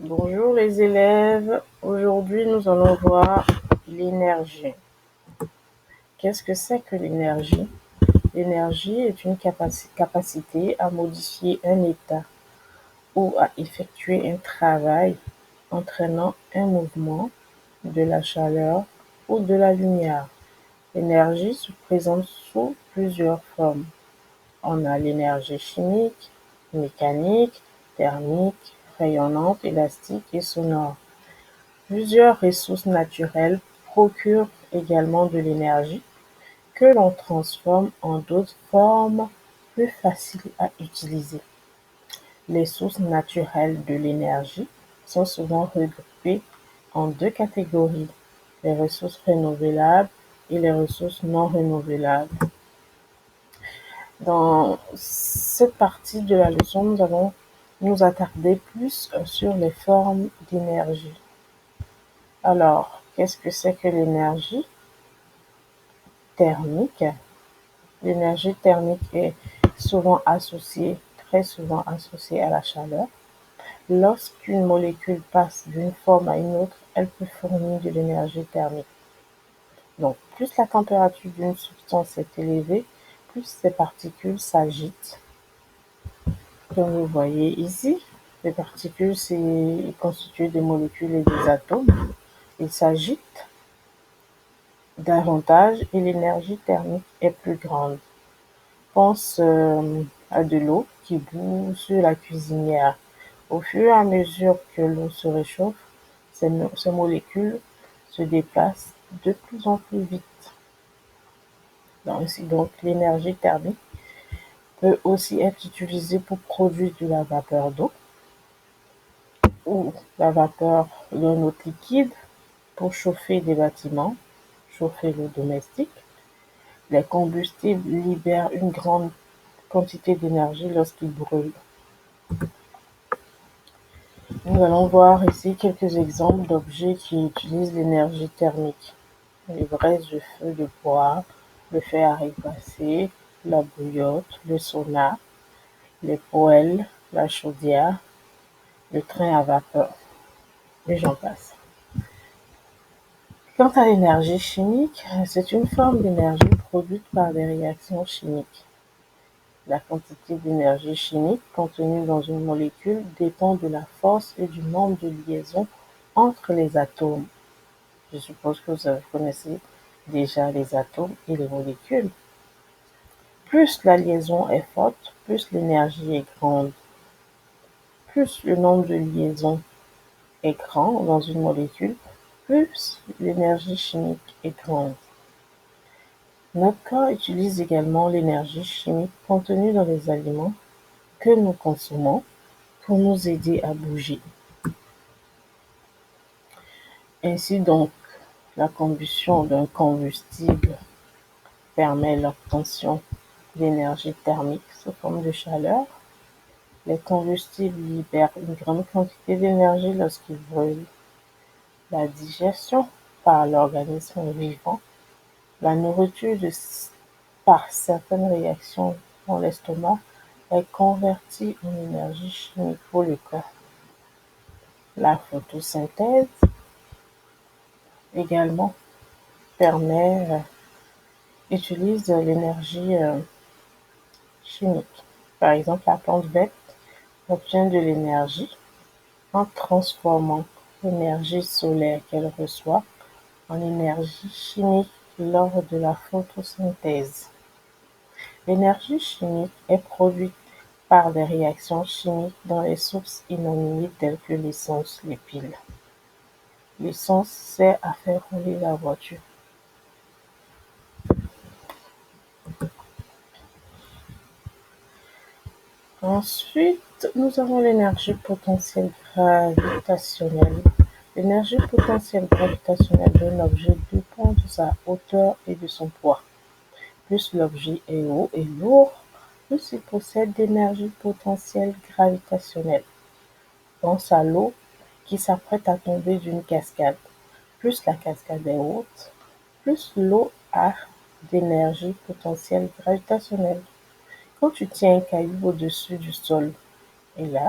Bonjour les élèves, aujourd'hui nous allons voir l'énergie. Qu'est-ce que c'est que l'énergie? L'énergie est une capacité à modifier un état ou à effectuer un travail entraînant un mouvement, de la chaleur ou de la lumière. L'énergie se présente sous plusieurs formes. On a l'énergie chimique, mécanique, thermique, rayonnante, élastique et sonore. Plusieurs ressources naturelles procurent également de l'énergie que l'on transforme en d'autres formes plus faciles à utiliser. Les sources naturelles de l'énergie sont souvent regroupées en deux catégories, les ressources renouvelables et les ressources non renouvelables. Dans cette partie de la leçon, nous allons nous attarder plus sur les formes d'énergie. Alors, qu'est-ce que c'est que l'énergie thermique? L'énergie thermique est très souvent associée à la chaleur. Lorsqu'une molécule passe d'une forme à une autre, elle peut fournir de l'énergie thermique. Donc, plus la température d'une substance est élevée, plus ses particules s'agitent. Comme vous voyez ici, les particules, c'est constitué des molécules et des atomes. Ils s'agitent davantage et l'énergie thermique est plus grande. Pense à de l'eau qui bout sur la cuisinière. Au fur et à mesure que l'eau se réchauffe, ces molécules se déplacent de plus en plus vite. Donc l'énergie thermique peut aussi être utilisée pour produire de la vapeur d'eau ou la vapeur d'un autre liquide pour chauffer des bâtiments, chauffer l'eau domestique. Les combustibles libèrent une grande quantité d'énergie lorsqu'ils brûlent. Nous allons voir ici quelques exemples d'objets qui utilisent l'énergie thermique. Les braises de feu de bois, le fer à repasser, la bouillotte, le sauna, les poêles, la chaudière, le train à vapeur, et j'en passe. Quant à l'énergie chimique, c'est une forme d'énergie produite par des réactions chimiques. La quantité d'énergie chimique contenue dans une molécule dépend de la force et du nombre de liaisons entre les atomes. Je suppose que vous connaissez déjà les atomes et les molécules. Plus la liaison est forte, plus l'énergie est grande. Plus le nombre de liaisons est grand dans une molécule, plus l'énergie chimique est grande. Notre corps utilise également l'énergie chimique contenue dans les aliments que nous consommons pour nous aider à bouger. Ainsi donc, la combustion d'un combustible permet l'obtention d'énergie thermique sous forme de chaleur. Les combustibles libèrent une grande quantité d'énergie lorsqu'ils brûlent. La digestion par l'organisme vivant, la nourriture par certaines réactions dans l'estomac est convertie en énergie chimique pour le corps. La photosynthèse également utilise l'énergie chimique. Par exemple, la plante verte obtient de l'énergie en transformant l'énergie solaire qu'elle reçoit en énergie chimique lors de la photosynthèse. L'énergie chimique est produite par des réactions chimiques dans les sources inanimées telles que l'essence, les piles. L'essence sert à faire rouler la voiture. Ensuite, nous avons l'énergie potentielle gravitationnelle. L'énergie potentielle gravitationnelle d'un objet dépend de sa hauteur et de son poids. Plus l'objet est haut et lourd, plus il possède d'énergie potentielle gravitationnelle. Pense à l'eau qui s'apprête à tomber d'une cascade. Plus la cascade est haute, plus l'eau a d'énergie potentielle gravitationnelle. Quand tu tiens un caillou au-dessus du sol, et là,